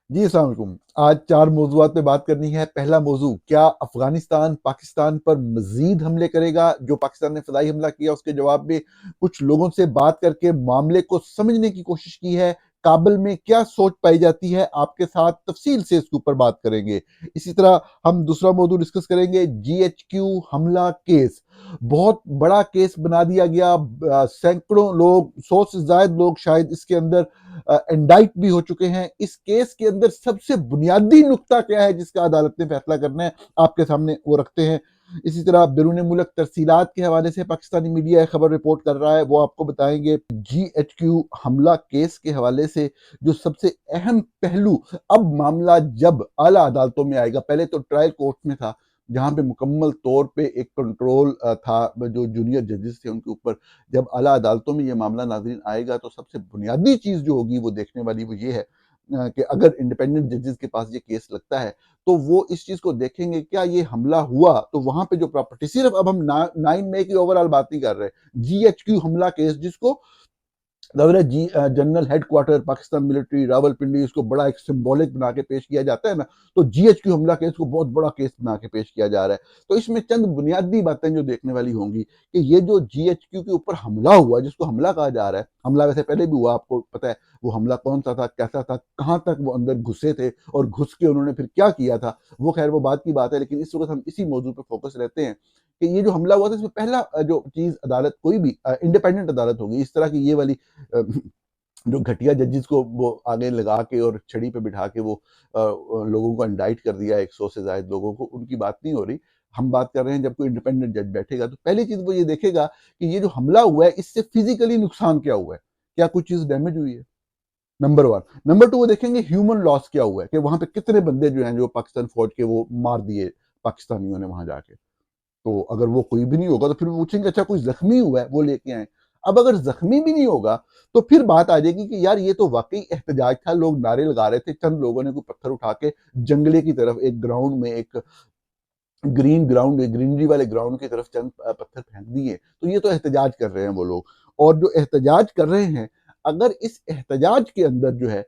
جی السلام علیکم۔ آج 4 موضوعات پہ بات کرنی ہے۔ پہلا موضوع، کیا افغانستان پاکستان پر مزید حملے کرے گا؟ جو پاکستان نے فضائی حملہ کیا اس کے جواب میں کچھ لوگوں سے بات کر کے معاملے کو سمجھنے کی کوشش کی ہے۔ کابل میں کیا سوچ پائی جاتی ہے، آپ کے ساتھ تفصیل سے اس کے اوپر بات کریں گے۔ اسی طرح ہم دوسرا موضوع ڈسکس کریں گے، GHQ حملہ کیس۔ بہت بڑا کیس بنا دیا گیا، سینکڑوں لوگ، 100 سے زائد لوگ شاید اس کے اندر انڈائٹ بھی ہو چکے ہیں۔ اس کیس کے اندر سب سے بنیادی نقطہ کیا ہے جس کا عدالت نے فیصلہ کرنا ہے، آپ کے سامنے وہ رکھتے ہیں۔ اسی طرح بیرون ملک ترسیلات کے حوالے سے پاکستانی میڈیا خبر رپورٹ کر رہا ہے، وہ آپ کو بتائیں گے۔ GHQ حملہ کیس کے حوالے سے جو سب سے اہم پہلو، اب معاملہ جب اعلیٰ عدالتوں میں آئے گا، پہلے تو ٹرائل کورٹ میں تھا جہاں پہ مکمل طور پہ ایک کنٹرول تھا جو جونیئر ججز تھے ان کے اوپر۔ جب اعلیٰ عدالتوں میں یہ معاملہ ناظرین آئے گا تو سب سے بنیادی چیز جو ہوگی وہ دیکھنے والی وہ یہ ہے کہ اگر انڈیپینڈنٹ ججز کے پاس یہ کیس لگتا ہے تو وہ اس چیز کو دیکھیں گے، کیا یہ حملہ ہوا تو وہاں پہ جو پراپرٹی، صرف اب ہم 9 مئی کی اوورال بات نہیں کر رہے، GHQ حملہ کیس جس کو general headquarter Pakistan military Rawalpindi, اس کو بڑا ایک سمبولک بنا کے پیش کیا جاتا ہے نا، تو GHQ حملہ کیس کو بہت بڑا کیس بنا کے پیش کیا جا رہا ہے۔ تو اس میں چند بنیادی باتیں جو دیکھنے والی ہوں گی کہ یہ جو GHQ کے اوپر حملہ ہوا، جس کو حملہ کہا جا رہا ہے، حملہ ویسے پہلے بھی ہوا، آپ کو پتہ ہے وہ حملہ کون سا تھا، کیسا تھا، کہاں تک وہ اندر گھسے تھے اور گھس کے انہوں نے پھر کیا کیا تھا، وہ خیر وہ بات کی بات ہے، لیکن اس وقت ہم اسی موضوع پہ فوکس رہتے ہیں کہ یہ جو حملہ ہوا تھا اس میں پہلا جو چیز عدالت، کوئی بھی انڈیپینڈنٹ عدالت ہوگی، اس طرح کی یہ والی جو گھٹیا ججز کو وہ آگے لگا کے اور چھڑی پہ بٹھا کے وہ لوگوں کو انڈائٹ کر دیا، 100 سے زائد لوگوں کو، ان کی بات نہیں ہو رہی۔ ہم بات کر رہے ہیں جب کوئی انڈیپینڈنٹ جج بیٹھے گا تو پہلی چیز وہ یہ دیکھے گا کہ یہ جو حملہ ہوا ہے اس سے فزیکلی نقصان کیا ہوا ہے، کیا کچھ چیز ڈیمیج ہوئی ہے، نمبر 1۔ نمبر 2 وہ دیکھیں گے ہیومن لاس کیا ہوا ہے، کہ وہاں پہ کتنے بندے جو ہیں جو پاکستان فوج کے وہ مار دیے پاکستانیوں نے وہاں جا کے۔ تو اگر وہ کوئی بھی نہیں ہوگا تو پھر وہ پوچھیں گے اچھا کوئی زخمی ہوا ہے، وہ لے کے آئیں۔ اب اگر زخمی بھی نہیں ہوگا تو پھر بات آ جائے گی کہ یار یہ تو واقعی احتجاج تھا، لوگ نعرے لگا رہے تھے، چند لوگوں نے کوئی پتھر اٹھا کے جنگلے کی طرف، ایک گراؤنڈ میں، ایک گرین گراؤنڈ، گرینری والے گراؤنڈ کی طرف چند پتھر پھینک دیے، تو یہ تو احتجاج کر رہے ہیں وہ لوگ۔ اور جو احتجاج کر رہے ہیں، اگر اس احتجاج کے اندر جو ہے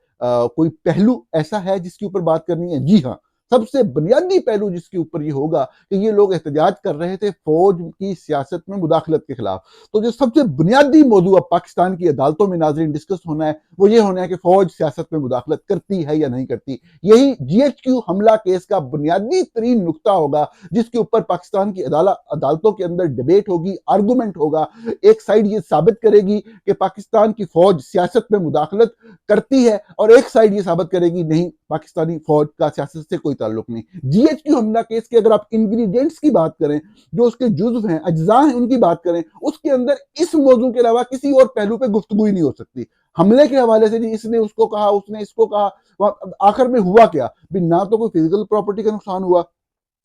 کوئی پہلو ایسا ہے جس کے اوپر بات کرنی ہے، جی ہاں، سب سے بنیادی پہلو جس کے اوپر یہ ہوگا کہ یہ لوگ احتجاج کر رہے تھے فوج کی سیاست میں مداخلت کے خلاف۔ تو جو سب سے بنیادی موضوع اب پاکستان کی عدالتوں میں ناظرین ڈسکس ہونا ہے وہ یہ ہونا ہے کہ فوج سیاست میں مداخلت کرتی ہے یا نہیں کرتی۔ یہی GHQ حملہ کیس کا بنیادی ترین نقطہ ہوگا جس کے اوپر پاکستان کی عدالتوں کے اندر ڈیبیٹ ہوگی، آرگومنٹ ہوگا۔ ایک سائیڈ یہ ثابت کرے گی کہ پاکستان کی فوج سیاست میں مداخلت کرتی ہے، اور ایک سائیڈ یہ ثابت کرے گی نہیں، پاکستانی فوج کا سیاست سے کوئی تعلق نہیں۔ GHQ حملہ کیس کے اگر آپ انگریڈینٹس کی بات کریں، جو اس کے جزو ہیں، اجزاء ہیں، ان کی بات کریں، اس کے اندر اس موضوع کے علاوہ کسی اور پہلو پہ گفتگو ہی نہیں ہو سکتی۔ حملے کے حوالے سے جی اس نے اس کو کہا، اس نے اس کو کہا، آخر میں ہوا کیا بھی؟ نہ تو کوئی فزیکل پراپرٹی کا نقصان ہوا،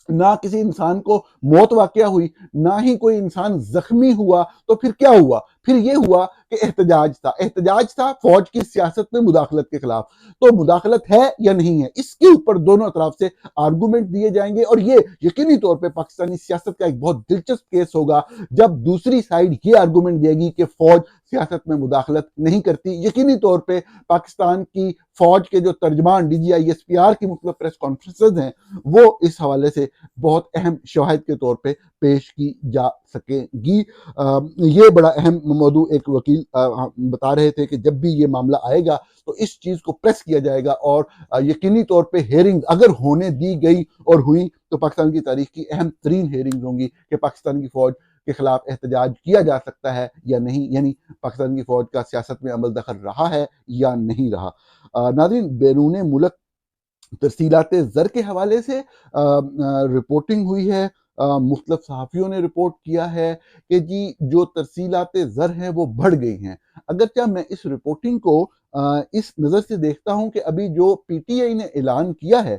نہ کسی انسان کو موت واقعہ ہوئی، نہ ہی کوئی انسان زخمی ہوا، تو پھر کیا ہوا؟ پھر یہ ہوا کہ احتجاج تھا فوج کی سیاست میں مداخلت کے خلاف۔ تو مداخلت ہے یا نہیں ہے، اس کے اوپر دونوں اطراف سے آرگومنٹ دیے جائیں گے، اور یہ یقینی طور پہ پاکستانی سیاست کا ایک بہت دلچسپ کیس ہوگا جب دوسری سائیڈ یہ آرگومنٹ دے گی کہ فوج سیاست میں مداخلت نہیں کرتی۔ یقینی طور پہ پاکستان کی فوج کے جو ترجمان DGI/SPR کی مختلف پریس کانفرنسز ہیں وہ اس حوالے سے بہت اہم شواہد کے طور پہ پیش کی جا سکیں گی۔ یہ بڑا اہم موضوع ایک وکیل بتا رہے تھے کہ جب بھی یہ معاملہ آئے گا تو اس چیز کو پریس کیا جائے گا، اور یقینی طور پہ ہیئرنگ اگر ہونے دی گئی اور ہوئی تو پاکستان کی تاریخ کی اہم ترین ہیئرنگز ہوں گی کہ پاکستان کی فوج کے خلاف احتجاج کیا جا سکتا ہے یا نہیں، یعنی پاکستان کی فوج کا سیاست میں عمل دخل رہا ہے یا نہیں رہا۔ ناظرین، بیرون ملک ترسیلات زر کے حوالے سے رپورٹنگ ہوئی ہے، مختلف صحافیوں نے رپورٹ کیا ہے کہ جی جو ترسیلات زر ہیں وہ بڑھ گئی ہیں۔ اگرچہ میں اس رپورٹنگ کو اس نظر سے دیکھتا ہوں کہ ابھی جو PTI نے اعلان کیا ہے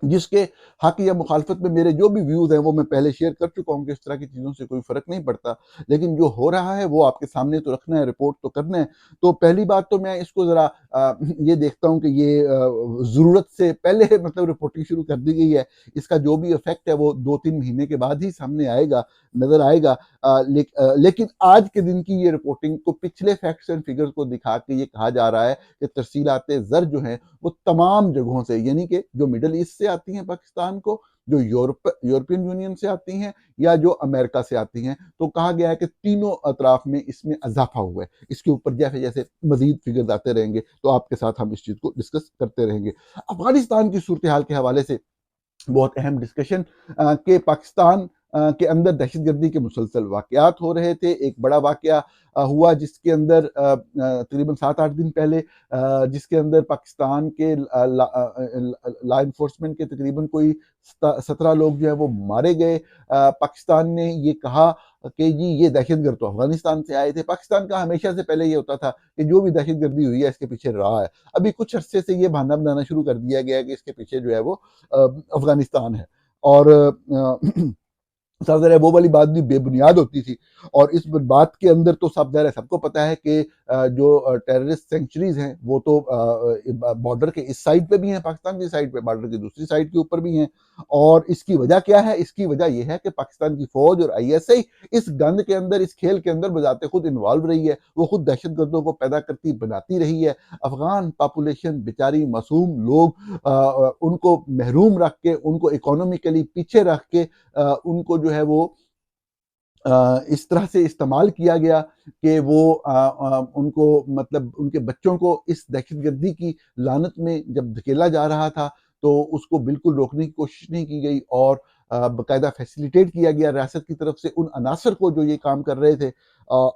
جس کے حق یا مخالفت میں میرے جو بھی ویوز ہیں وہ میں پہلے شیئر کر چکا ہوں کہ اس طرح کی چیزوں سے کوئی فرق نہیں پڑتا، لیکن جو ہو رہا ہے وہ آپ کے سامنے تو رکھنا ہے، رپورٹ تو کرنا ہے۔ تو پہلی بات تو میں اس کو ذرا یہ دیکھتا ہوں کہ یہ ضرورت سے پہلے مطلب رپورٹنگ شروع کر دی گئی ہے، اس کا جو بھی افیکٹ ہے وہ 2-3 مہینے کے بعد ہی سامنے آئے گا، نظر آئے گا۔ لیکن آج کے دن کی یہ رپورٹنگ کو پچھلے فیکٹس اینڈ فگرز کو دکھا کے یہ کہا جا رہا ہے کہ ترسیلات زر جو ہیں وہ تمام جگہوں سے، یعنی کہ جو مڈل ایسٹ سے آتی ہیں پاکستان کو، جو یورپین یونین سے آتی ہیں یا جو امریکہ سے آتی ہیں، تو کہا گیا ہے کہ تینوں اطراف میں اس میں اضافہ ہوا ہے۔ اس کے اوپر جیسے جیسے مزید فگرز آتے رہیں گے تو آپ کے ساتھ ہم اس چیز کو ڈسکس کرتے رہیں گے۔ افغانستان کی صورتحال کے حوالے سے بہت اہم ڈسکشن کہ پاکستان کے اندر دہشت گردی کے مسلسل واقعات ہو رہے تھے۔ ایک بڑا واقعہ ہوا جس کے اندر تقریباً 7-8 دن پہلے، جس کے اندر پاکستان کے لا انفورسمنٹ کے تقریباً کوئی 17 لوگ جو ہیں وہ مارے گئے۔ پاکستان نے یہ کہا کہ جی یہ دہشت گرد تو افغانستان سے آئے تھے۔ پاکستان کا ہمیشہ سے پہلے یہ ہوتا تھا کہ جو بھی دہشت گردی ہوئی ہے اس کے پیچھے رہا ہے۔ ابھی کچھ عرصے سے یہ بہانہ بنانا شروع کر دیا گیا ہے کہ اس کے پیچھے جو ہے وہ افغانستان ہے، اور ظاہر ہے وہ والی بات بھی بے بنیاد ہوتی تھی، اور اس بات کے اندر تو ظاہر ہے سب کو پتا ہے کہ جو ٹیررسٹ سینکچریز ہیں وہ تو بارڈر کے اس سائڈ پہ بھی ہیں، پاکستان کی سائڈ پہ، بارڈر کی دوسری سائڈ کے اوپر بھی ہیں۔ اور اس کی وجہ کیا ہے؟ اس کی وجہ یہ ہے کہ پاکستان کی فوج اور آئی ایس آئی اس گند کے اندر، اس کھیل کے اندر بذات خود انوالو رہی ہے، وہ خود دہشت گردوں کو پیدا کرتی بناتی رہی ہے۔ افغان پاپولیشن بیچاری معصوم لوگ، ان کو محروم رکھ کے، ان کو اکانومیکلی پیچھے رکھ کے، ان کو جو ہے وہ اس طرح سے استعمال کیا گیا کہ وہ ان کو، مطلب ان کے بچوں کو اس دہشت گردی کی لعنت میں جب دھکیلا جا رہا تھا تو اس کو بالکل روکنے کی کوشش نہیں کی گئی، اور باقاعدہ فیسیلیٹیٹ کیا گیا ریاست کی طرف سے ان عناصر کو جو یہ کام کر رہے تھے۔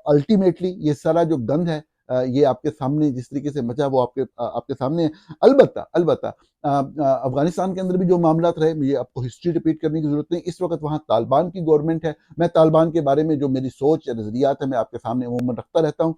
الٹیمیٹلی یہ سارا جو گند ہے یہ آپ کے سامنے جس طریقے سے مچا وہ آپ کے سامنے ہے۔ البتہ افغانستان کے اندر بھی جو معاملات رہے، مجھے آپ کو ہسٹری ریپیٹ کرنے کی ضرورت نہیں۔ اس وقت وہاں طالبان کی گورنمنٹ ہے۔ میں طالبان کے بارے میں جو میری سوچ یا نظریات ہے میں آپ کے سامنے عموماً رکھتا رہتا ہوں۔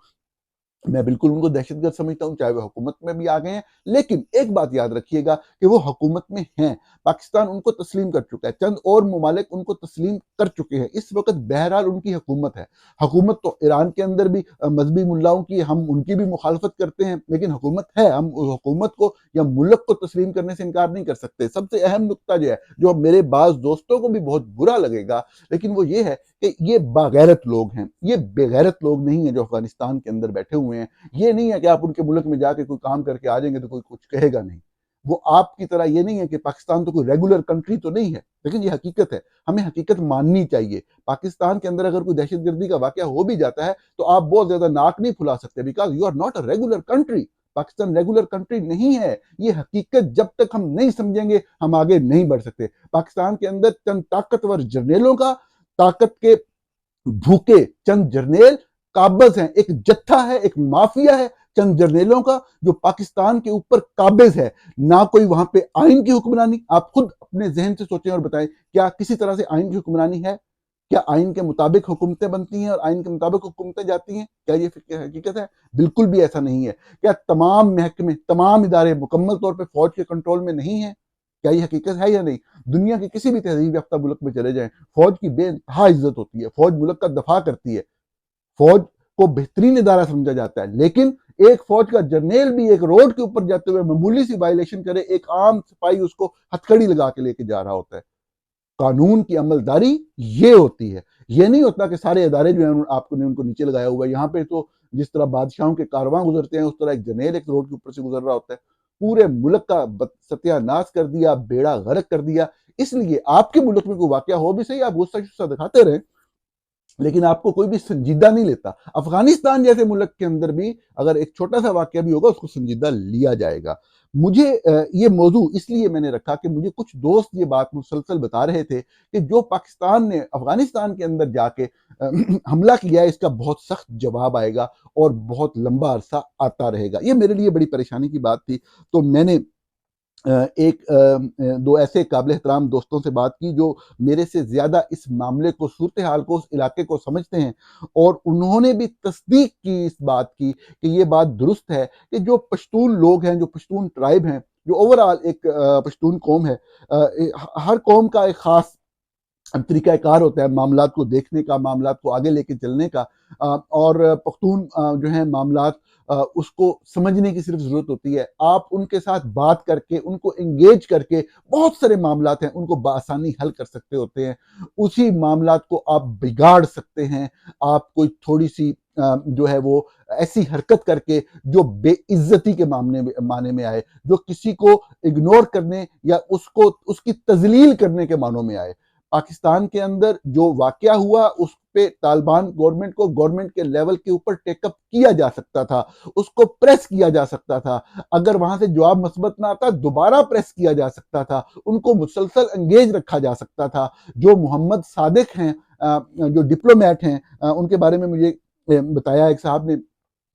میں بالکل ان کو دہشت گرد سمجھتا ہوں، چاہے وہ حکومت میں بھی آ گئے ہیں، لیکن ایک بات یاد رکھیے گا کہ وہ حکومت میں ہیں، پاکستان ان کو تسلیم کر چکا ہے، چند اور ممالک ان کو تسلیم کر چکے ہیں، اس وقت بہرحال ان کی حکومت ہے۔ حکومت تو ایران کے اندر بھی مذہبی ملاؤں کی، ہم ان کی بھی مخالفت کرتے ہیں، لیکن حکومت ہے، ہم حکومت کو یا ملک کو تسلیم کرنے سے انکار نہیں کر سکتے۔ سب سے اہم نقطہ جو ہے، جو میرے بعض دوستوں کو بھی بہت برا لگے گا، لیکن وہ یہ ہے کہ یہ باغیرت لوگ ہیں، یہ بے غیرت لوگ نہیں ہیں جو افغانستان کے اندر بیٹھے ہوئے ہیں۔ یہ نہیں ہے کہ آپ ان کے ملک میں جا کے کوئی کام کر کے آ جائیں گے تو کوئی کچھ کہے گا نہیں۔ وہ آپ کی طرح یہ نہیں ہے کہ پاکستان تو کوئی ریگولر کنٹری تو نہیں ہے، لیکن یہ حقیقت ہے، ہمیں حقیقت ماننی چاہیے۔ پاکستان کے اندر اگر کوئی دہشت گردی کا واقعہ ہو بھی جاتا ہے تو آپ بہت زیادہ ناک نہیں پھلا سکتے، because you are not a regular country. Pakistan regular country نہیں ہے، یہ حقیقت جب تک ہم نہیں سمجھیں گے ہم آگے نہیں بڑھ سکتے۔ پاکستان کے اندر چند طاقتور جرنیلوں کا، طاقت کے بھوکے چند جرنیل قابض ہیں، ایک جتھا ہے، ایک مافیا ہے چند جرنیلوں کا جو پاکستان کے اوپر قابض ہے۔ نہ کوئی وہاں پہ آئین کی حکمرانی، آپ خود اپنے ذہن سے سوچیں اور بتائیں کیا کسی طرح سے آئین کی حکمرانی ہے؟ کیا آئین کے مطابق حکومتیں بنتی ہیں اور آئین کے مطابق حکومتیں جاتی ہیں؟ کیا یہ حقیقت ہے؟ بالکل بھی ایسا نہیں ہے۔ کیا تمام محکمے، تمام ادارے مکمل طور پہ فوج کے کنٹرول میں نہیں ہیں؟ کیا یہ حقیقت ہے یا نہیں؟ دنیا کے کسی بھی تہذیب یافتہ ملک میں چلے جائیں، فوج کی بے انتہا عزت ہوتی ہے، فوج ملک کا دفاع کرتی ہے، فوج کو بہترین ادارہ سمجھا جاتا ہے، لیکن ایک فوج کا جرنیل بھی ایک روڈ کے اوپر جاتے ہوئے معمولی سی وائلیشن کرے، ایک عام سپاہی اس کو ہتھکڑی لگا کے لے کے جا رہا ہوتا ہے۔ قانون کی عملداری یہ ہوتی ہے، یہ نہیں ہوتا کہ سارے ادارے جو ہیں آپ نے ان کو نیچے لگایا ہوا ہے۔ یہاں پہ تو جس طرح بادشاہوں کے کارواں گزرتے ہیں اس طرح ایک جرنیل ایک روڈ کے اوپر سے گزر رہا ہوتا ہے، پورے ملک کا ستیہ ناش کر دیا، بیڑا غرق کر دیا۔ اس لیے آپ کے ملک میں کوئی واقعہ ہو بھی صحیح، آپ غصہ شصہ دکھاتے رہیں، لیکن آپ کو کوئی بھی سنجیدہ نہیں لیتا۔ افغانستان جیسے ملک کے اندر بھی اگر ایک چھوٹا سا واقعہ بھی ہوگا اس کو سنجیدہ لیا جائے گا۔ مجھے یہ موضوع اس لیے میں نے رکھا کہ مجھے کچھ دوست یہ بات مسلسل بتا رہے تھے کہ جو پاکستان نے افغانستان کے اندر جا کے حملہ کیا ہے اس کا بہت سخت جواب آئے گا اور بہت لمبا عرصہ آتا رہے گا۔ یہ میرے لیے بڑی پریشانی کی بات تھی، تو میں نے ایک دو ایسے قابل احترام دوستوں سے بات کی جو میرے سے زیادہ اس معاملے کو، صورتحال کو، اس علاقے کو سمجھتے ہیں، اور انہوں نے بھی تصدیق کی اس بات کی کہ یہ بات درست ہے کہ جو پشتون لوگ ہیں، جو پشتون ٹرائب ہیں، جو اوورآل ایک پشتون قوم ہے، ہر قوم کا ایک خاص طریقہ کار ہوتا ہے معاملات کو دیکھنے کا، معاملات کو آگے لے کے چلنے کا، اور پختون جو ہیں معاملات اس کو سمجھنے کی صرف ضرورت ہوتی ہے۔ آپ ان کے ساتھ بات کر کے، ان کو انگیج کر کے بہت سارے معاملات ہیں ان کو بآسانی حل کر سکتے ہوتے ہیں۔ اسی معاملات کو آپ بگاڑ سکتے ہیں، آپ کوئی تھوڑی سی جو ہے وہ ایسی حرکت کر کے جو بے عزتی کے معنی میں آئے، جو کسی کو اگنور کرنے یا اس کی تذلیل کرنے کے معنوں میں آئے۔ پاکستان کے اندر جو واقعہ ہوا اس پہ طالبان گورنمنٹ کے لیول کے اوپر ٹیک اپ کیا جا سکتا تھا، اس کو پریس کیا جا سکتا تھا، اگر وہاں سے جواب مثبت نہ آتا دوبارہ پریس کیا جا سکتا تھا، ان کو مسلسل انگیج رکھا جا سکتا تھا۔ جو محمد صادق ہیں، جو ڈپلومیٹ ہیں، ان کے بارے میں مجھے بتایا ایک صاحب نے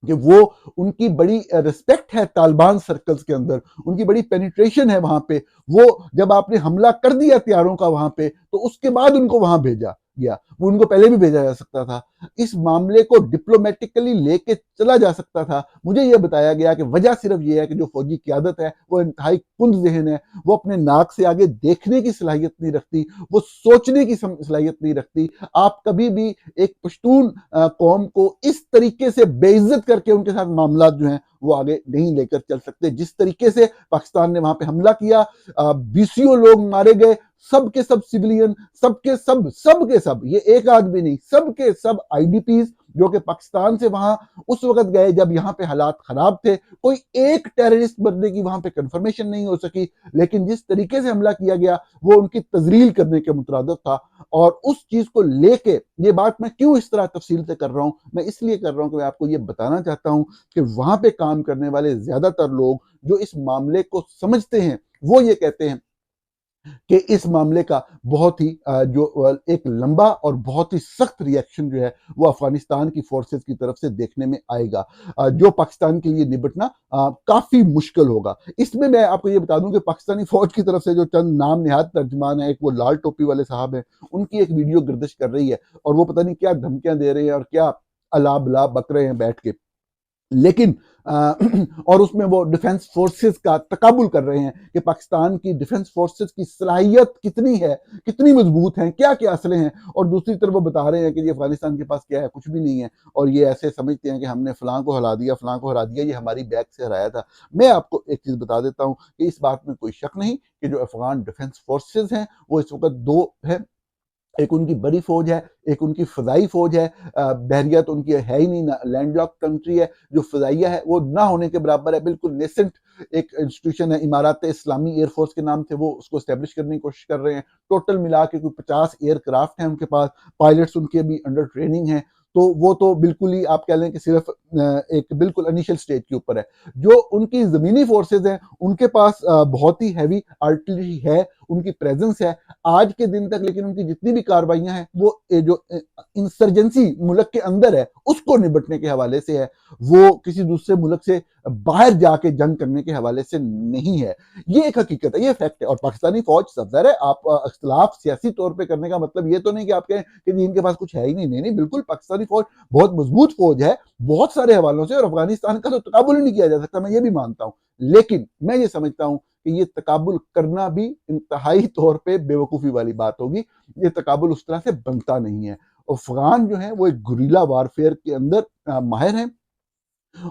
کہ وہ ان کی بڑی رسپیکٹ ہے طالبان سرکلز کے اندر، ان کی بڑی پینیٹریشن ہے وہاں پہ۔ وہ جب آپ نے حملہ کر دیا تیاروں کا وہاں پہ تو اس کے بعد ان کو وہاں بھیجا گیا، وہ ان کو پہلے بھی بھیجا جا سکتا تھا، اس معاملے کو ڈپلومیٹکلی لے کے چلا جا سکتا تھا۔ مجھے یہ بتایا گیا کہ وجہ صرف یہ ہے کہ جو فوجی قیادت ہے وہ انتہائی کند ذہن ہے، وہ اپنے ناک سے آگے دیکھنے کی صلاحیت نہیں رکھتی، وہ سوچنے کی صلاحیت نہیں رکھتی۔ آپ کبھی بھی ایک پشتون قوم کو اس طریقے سے بے عزت کر کے ان کے ساتھ معاملات جو ہیں وہ آگے نہیں لے کر چل سکتے۔ جس طریقے سے پاکستان نے وہاں پہ حملہ کیا، بیسیوں لوگ مارے گئے، سب کے سب سویلین، سب کے سب، یہ ایک آدمی نہیں، سب کے سب آئی ڈی پیز جو کہ پاکستان سے وہاں اس وقت گئے جب یہاں پہ حالات خراب تھے، کوئی ایک ٹیررسٹ بننے کی وہاں پہ کنفرمیشن نہیں ہو سکی، لیکن جس طریقے سے حملہ کیا گیا وہ ان کی تذلیل کرنے کے مترادف تھا۔ اور اس چیز کو لے کے یہ بات میں کیوں اس طرح تفصیل سے کر رہا ہوں، میں اس لیے کر رہا ہوں کہ میں آپ کو یہ بتانا چاہتا ہوں کہ وہاں پہ کام کرنے والے زیادہ تر لوگ جو اس معاملے کو سمجھتے ہیں وہ یہ کہتے ہیں کہ اس معاملے کا بہت ہی جو ایک لمبا اور بہت ہی سخت ری ایکشن جو ہے وہ افغانستان کی فورسز کی طرف سے دیکھنے میں آئے گا، جو پاکستان کے لیے نبٹنا کافی مشکل ہوگا۔ اس میں آپ کو یہ بتا دوں کہ پاکستانی فوج کی طرف سے جو چند نام نہاد ترجمان ہیں، ایک وہ لال ٹوپی والے صاحب ہیں، ان کی ایک ویڈیو گردش کر رہی ہے اور وہ پتہ نہیں کیا دھمکیاں دے رہے ہیں اور کیا الا بلا بک رہے ہیں بیٹھ کے، لیکن اور اس میں وہ ڈیفنس فورسز کا تقابل کر رہے ہیں کہ پاکستان کی ڈیفنس فورسز کی صلاحیت کتنی ہے، کتنی مضبوط ہیں، کیا کیا اسلحے ہیں، اور دوسری طرف وہ بتا رہے ہیں کہ یہ افغانستان کے پاس کیا ہے، کچھ بھی نہیں ہے، اور یہ ایسے سمجھتے ہیں کہ ہم نے فلاں کو ہرا دیا، فلاں کو ہرا دیا، یہ ہماری بیک سے ہرایا تھا۔ میں آپ کو ایک چیز بتا دیتا ہوں کہ اس بات میں کوئی شک نہیں کہ جو افغان ڈیفنس فورسز ہیں وہ اس وقت دو ہیں، ایک ان کی بڑی فوج ہے، ایک ان کی فضائی فوج ہے، بحریہ تو ان کی ہے ہی نہیں، لینڈ لاک کنٹری ہے، جو فضائیہ ہے وہ نہ ہونے کے برابر ہے، بالکل نیسنٹ ایک انسٹیٹیوشن ہے، امارات اسلامی ایئر فورس کے نام سے وہ اس کو اسٹیبلش کرنے کی کوشش کر رہے ہیں، ٹوٹل ملا کے کوئی 50 ایئر کرافٹ ہیں ان کے پاس، پائلٹس ان کے بھی انڈر ٹریننگ ہیں، تو وہ تو بالکل ہی آپ کہہ لیں کہ صرف ایک بالکل انیشل سٹیج کے اوپر ہے۔ جو ان کی زمینی فورسز ہیں ان کے پاس بہت ہی ہیوی آرٹلری ہے، ان کی پریزنس ہے آج کے دن تک، لیکن ان کی جتنی بھی کاروائیاں ہیں وہ جو انسرجنسی ملک کے اندر ہے اس کو نبٹنے کے حوالے سے ہے، وہ کسی دوسرے ملک سے باہر جا کے جنگ کرنے کے حوالے سے نہیں ہے۔ یہ ایک حقیقت ہے، یہ فیکٹ ہے، اور پاکستانی فوج سفر ہے، آپ اختلاف سیاسی طور پہ کرنے کا مطلب یہ تو نہیں کہ آپ کہیں کہ ان کے پاس کچھ ہے ہی نہیں، نہیں بالکل پاکستانی فوج بہت مضبوط فوج ہے بہت سارے حوالوں سے، اور افغانستان کا تو تقابل ہی نہیں کیا جا سکتا، میں یہ بھی مانتا ہوں، لیکن میں یہ سمجھتا ہوں کہ یہ تقابل کرنا بھی انتہائی طور پہ بے وقوفی والی بات ہوگی، یہ تقابل اس طرح سے بنتا نہیں ہے۔ افغان جو ہیں وہ ایک گوریلا وارفیئر کے اندر ماہر ہیں،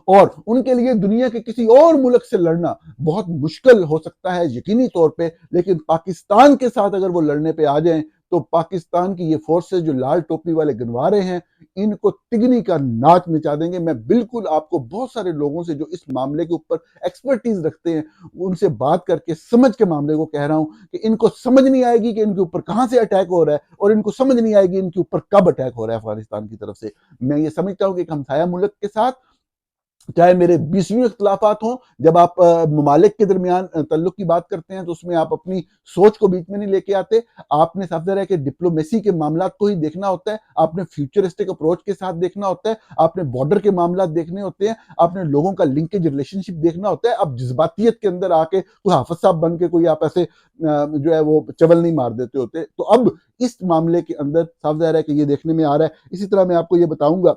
اور ان کے لیے دنیا کے کسی اور ملک سے لڑنا بہت مشکل ہو سکتا ہے یقینی طور پہ، لیکن پاکستان کے ساتھ اگر وہ لڑنے پہ آ جائیں تو پاکستان کی یہ فورسز جو لال ٹوپی والے گنوارے ہیں ان کو تگنی کا ناچ نچا دیں گے۔ میں بالکل آپ کو بہت سارے لوگوں سے جو اس معاملے کے اوپر ایکسپرٹیز رکھتے ہیں ان سے بات کر کے سمجھ کے معاملے کو کہہ رہا ہوں کہ ان کو سمجھ نہیں آئے گی کہ ان کے اوپر کہاں سے اٹیک ہو رہا ہے، اور ان کو سمجھ نہیں آئے گی ان کے اوپر کب اٹیک ہو رہا ہے افغانستان کی طرف سے۔ میں یہ سمجھتا ہوں کہ ایک ہمسایہ ملک کے ساتھ چاہے میرے 20 اختلافات ہوں، جب آپ ممالک کے درمیان تعلق کی بات کرتے ہیں تو اس میں آپ اپنی سوچ کو بیچ میں نہیں لے کے آتے، آپ نے صاف ظاہر ہے کہ ڈپلومیسی کے معاملات کو ہی دیکھنا ہوتا ہے، آپ نے فیوچرسٹک اپروچ کے ساتھ دیکھنا ہوتا ہے، آپ نے بارڈر کے معاملات دیکھنے ہوتے ہیں، آپ نے لوگوں کا لنکیج ریلیشن شپ دیکھنا ہوتا ہے، آپ جذباتیت کے اندر آ کے کوئی حافظ صاحب بن کے کوئی آپ ایسے جو ہے وہ چول نہیں مار دیتے ہوتے۔ تو اب اس معاملے کے اندر صاف ظاہر ہے کہ یہ دیکھنے میں آ رہا ہے۔ اسی طرح میں آپ کو یہ بتاؤں گا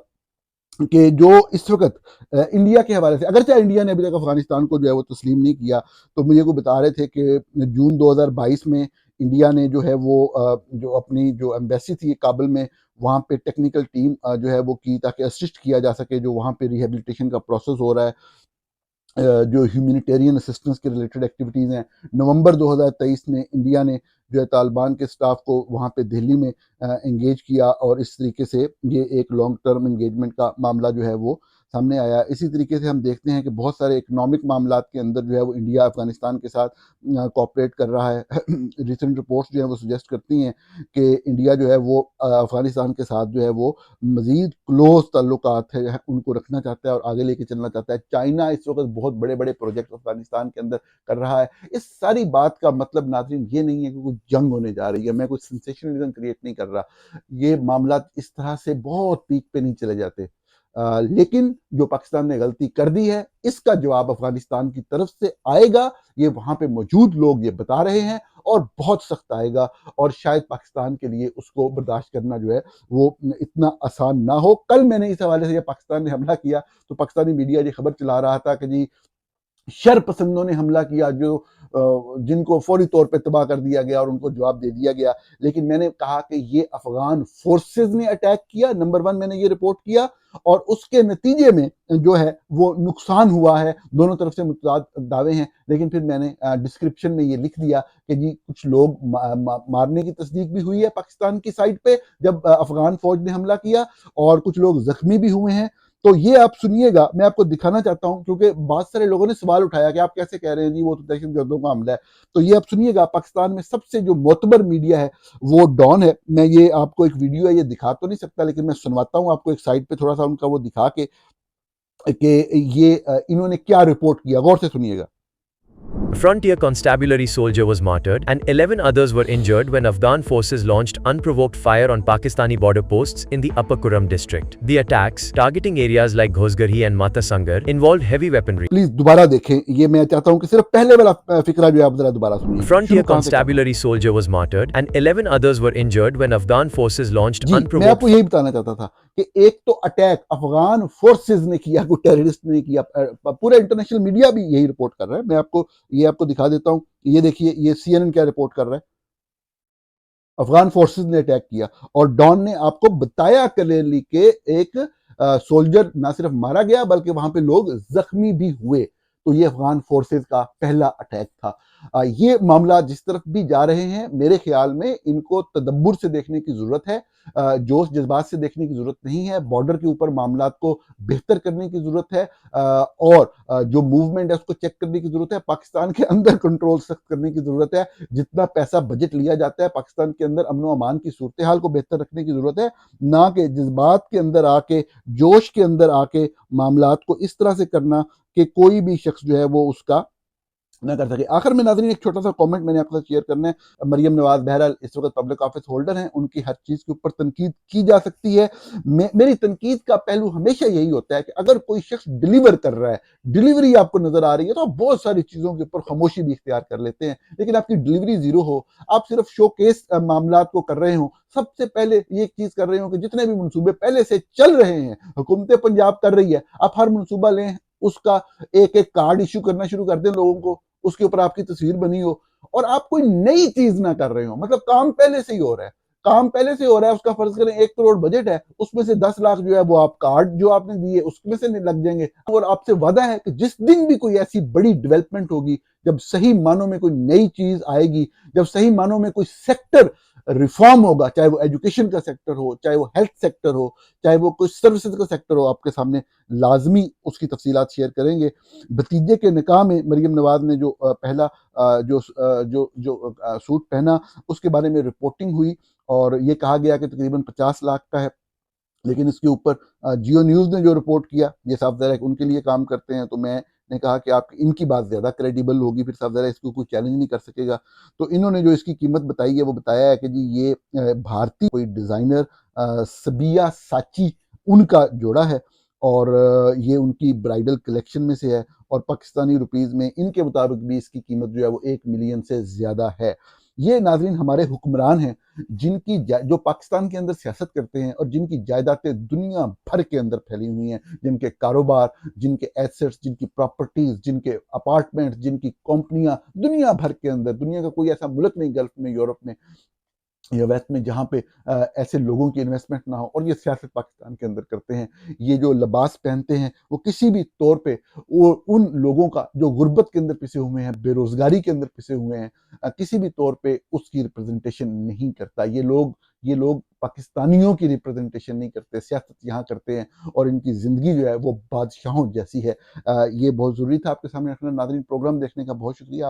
کہ جو اس وقت انڈیا کے حوالے سے، اگرچہ انڈیا نے ابھی تک افغانستان کو جو ہے وہ تسلیم نہیں کیا، تو مجھے کو بتا رہے تھے کہ جون 2022 میں انڈیا نے جو ہے وہ جو اپنی جو ایمبیسی تھی کابل میں، وہاں پہ ٹیکنیکل ٹیم جو ہے وہ کی، تاکہ اسسٹ کیا جا سکے جو وہاں پہ ریہیبلیٹیشن کا پروسیس ہو رہا ہے، جو ہیومینیٹیرین اسسٹنس کے ریلیٹڈ ایکٹیویٹیز ہیں۔ نومبر 2023 میں انڈیا نے جو ہے طالبان کے سٹاف کو وہاں پہ دہلی میں انگیج کیا، اور اس طریقے سے یہ ایک لانگ ٹرم انگیجمنٹ کا معاملہ جو ہے وہ سامنے آیا۔ اسی طریقے سے ہم دیکھتے ہیں کہ بہت سارے اکنامک معاملات کے اندر جو ہے وہ انڈیا افغانستان کے ساتھ کوآپریٹ کر رہا ہے۔ ریسنٹ رپورٹس جو ہیں وہ سجیسٹ کرتی ہیں کہ انڈیا جو ہے وہ افغانستان کے ساتھ جو ہے وہ مزید کلوز تعلقات ہے ان کو رکھنا چاہتا ہے اور آگے لے کے چلنا چاہتا ہے۔ چائنا اس وقت بہت بڑے بڑے پروجیکٹ افغانستان کے اندر کر رہا ہے۔ اس ساری بات کا مطلب ناظرین یہ نہیں ہے کہ کوئی جنگ ہونے جا رہی ہے، میں کوئی سینسیشنلزم کریٹ نہیں کر رہا، یہ معاملات اس طرح سے بہت پیک پہ نہیں چلے جاتے، لیکن جو پاکستان نے غلطی کر دی ہے اس کا جواب افغانستان کی طرف سے آئے گا، یہ وہاں پہ موجود لوگ یہ بتا رہے ہیں، اور بہت سخت آئے گا، اور شاید پاکستان کے لیے اس کو برداشت کرنا جو ہے وہ اتنا آسان نہ ہو۔ کل میں نے اس حوالے سے جب پاکستان نے حملہ کیا تو پاکستانی میڈیا یہ خبر چلا رہا تھا کہ جی شر پسندوں نے حملہ کیا، جو جن کو فوری طور پہ تباہ کر دیا گیا اور ان کو جواب دے دیا گیا، لیکن میں نے کہا کہ یہ افغان فورسز نے اٹیک کیا، نمبر 1 میں نے یہ رپورٹ کیا، اور اس کے نتیجے میں جو ہے وہ نقصان ہوا ہے۔ دونوں طرف سے متضاد دعوے ہیں، لیکن پھر میں نے ڈسکرپشن میں یہ لکھ دیا کہ جی کچھ لوگ مارنے کی تصدیق بھی ہوئی ہے پاکستان کی سائٹ پہ جب افغان فوج نے حملہ کیا، اور کچھ لوگ زخمی بھی ہوئے ہیں۔ تو یہ آپ سنیے گا، میں آپ کو دکھانا چاہتا ہوں، کیونکہ بہت سارے لوگوں نے سوال اٹھایا کہ آپ کیسے کہہ رہے ہیں جی وہ تو دہشت گردوں کا حملہ ہے۔ تو یہ آپ سنیے گا، پاکستان میں سب سے جو معتبر میڈیا ہے وہ ڈان ہے۔ میں یہ آپ کو ایک ویڈیو ہے، یہ دکھا تو نہیں سکتا، لیکن میں سنواتا ہوں آپ کو ایک سائٹ پہ تھوڑا سا ان کا وہ دکھا کے کہ یہ انہوں نے کیا رپورٹ کیا، غور سے سنیے گا۔ A frontier constabulary soldier was martyred and 11 others were injured when Afghan forces launched unprovoked fire on Pakistani border posts in the Upper Kuram district. The attacks, targeting areas like Ghosgarhi and Matasangar, involved heavy weaponry. Please دوبارہ دیکھیں، یہ میں چاہتا ہوں کہ صرف پہلے والا فقرہ جو ہے آپ ذرا دوبارہ سنیے۔ A frontier constabulary soldier was martyred and 11 others were injured when Afghan forces launched میں آپ unprovoked کو یہی بتانا چاہتا تھا کہ ایک تو اٹیک افغان فورسز نے کیا، کوئی ٹیررسٹ نے کیا، پورا انٹرنیشنل میڈیا بھی یہی رپورٹ کر رہا ہے۔ میں آپ کو یہ دکھا دیتا ہوں، یہ دیکھیے، یہ سی این این کیا رپورٹ کر رہا ہے، افغان فورسز نے اٹیک کیا، اور ڈان نے آپ کو بتایا کلیئرلی کہ ایک سولجر نہ صرف مارا گیا بلکہ وہاں پہ لوگ زخمی بھی ہوئے۔ تو یہ افغان فورسز کا پہلا اٹیک تھا۔ یہ معاملات جس طرف بھی جا رہے ہیں، میرے خیال میں ان کو تدبر سے دیکھنے کی ضرورت ہے، جوش جذبات سے دیکھنے کی ضرورت نہیں ہے۔ بارڈر کے اوپر معاملات کو بہتر کرنے کی ضرورت ہے، اور جو موومنٹ ہے اس کو چیک کرنے کی ضرورت ہے۔ پاکستان کے اندر کنٹرول سخت کرنے کی ضرورت ہے۔ جتنا پیسہ بجٹ لیا جاتا ہے پاکستان کے اندر، امن و امان کی صورتحال کو بہتر رکھنے کی ضرورت ہے، نہ کہ جذبات کے اندر آ کے، جوش کے اندر آ کے معاملات کو اس طرح سے کرنا کہ کوئی بھی شخص جو ہے وہ اس کا نہ کر سکے۔ آخر میں ناظرین ایک چھوٹا سا کامنٹ میں نے آپ کے ساتھ شیئر کرنا ہے۔ مریم نواز بہرحال اس وقت پبلک آفس ہولڈر ہیں، ان کی ہر چیز کے اوپر تنقید کی جا سکتی ہے۔ میری تنقید کا پہلو ہمیشہ یہی ہوتا ہے کہ اگر کوئی شخص ڈیلیور کر رہا ہے، ڈیلیوری آپ کو نظر آ رہی ہے، تو آپ بہت ساری چیزوں کے اوپر خاموشی بھی اختیار کر لیتے ہیں، لیکن آپ کی ڈیلیوری زیرو ہو، آپ صرف شو کیس معاملات کو کر رہے ہوں، سب سے پہلے یہ چیز کر رہے ہوں کہ جتنے بھی منصوبے پہلے سے چل رہے ہیں، حکومت پنجاب کر رہی ہے، آپ ہر منصوبہ لیں، اس کا ایک ایک کارڈ ایشو کرنا شروع کر دیں لوگوں کو، اس کے اوپر آپ کی تصویر بنی ہو، اور آپ کوئی نئی چیز نہ کر رہے ہو، مطلب کام پہلے سے ہی ہو رہا ہے، کام پہلے سے ہو رہا ہے، اس کا فرض کریں 1 کروڑ بجٹ ہے، اس میں سے 10 لاکھ جو ہے وہ آپ کارڈ جو آپ نے دیے اس میں سے لگ جائیں گے، اور آپ سے وعدہ ہے کہ جس دن بھی کوئی ایسی بڑی ڈیولپمنٹ ہوگی، جب صحیح معنوں میں کوئی نئی چیز آئے گی، جب صحیح معنوں میں کوئی سیکٹر ریفارم ہوگا، چاہے وہ ایجوکیشن کا سیکٹر ہو، چاہے وہ ہیلتھ سیکٹر ہو، چاہے وہ کوئی سروسز کا سیکٹر ہو، آپ کے سامنے لازمی اس کی تفصیلات شیئر کریں گے۔ بھتیجے کے نکاح میں مریم نواز نے جو پہلا جو سوٹ پہنا، اس کے بارے میں رپورٹنگ ہوئی، اور یہ کہا گیا کہ تقریباً 50 لاکھ کا ہے، لیکن اس کے اوپر جیو نیوز نے جو رپورٹ کیا، یہ صاف ظاہر ہے کہ ان کے لیے کام کرتے ہیں، تو میں نے کہا کہ آپ ان کی بات زیادہ کریڈیبل ہوگی، پھر صاف ظاہر ہے اس کو کوئی چیلنج نہیں کر سکے گا۔ تو انہوں نے جو اس کی قیمت بتائی ہے وہ بتایا ہے کہ جی یہ بھارتی کوئی ڈیزائنر سبیہ ساچی ان کا جوڑا ہے، اور یہ ان کی برائیڈل کلیکشن میں سے ہے، اور پاکستانی روپیز میں ان کے مطابق بھی اس کی قیمت جو ہے وہ 1 ملین سے زیادہ ہے۔ یہ ناظرین ہمارے حکمران ہیں جن کی جو پاکستان کے اندر سیاست کرتے ہیں اور جن کی جائیدادیں دنیا بھر کے اندر پھیلی ہوئی ہیں، جن کے کاروبار، جن کے ایسٹس، جن کی پراپرٹیز، جن کے اپارٹمنٹ، جن کی کمپنیاں دنیا بھر کے اندر، دنیا کا کوئی ایسا ملک نہیں گلف میں، یورپ میں یا ویسٹ میں جہاں پہ ایسے لوگوں کی انویسٹمنٹ نہ ہو، اور یہ سیاست پاکستان کے اندر کرتے ہیں۔ یہ جو لباس پہنتے ہیں وہ کسی بھی طور پہ وہ ان لوگوں کا جو غربت کے اندر پسے ہوئے ہیں، بے روزگاری کے اندر پسے ہوئے ہیں، کسی بھی طور پہ اس کی ریپرزنٹیشن نہیں کرتا۔ یہ لوگ پاکستانیوں کی ریپرزنٹیشن نہیں کرتے، سیاست یہاں کرتے ہیں، اور ان کی زندگی جو ہے وہ بادشاہوں جیسی ہے۔ یہ بہت ضروری تھا آپ کے سامنے رکھنا۔ ناظرین، پروگرام دیکھنے کا بہت شکریہ۔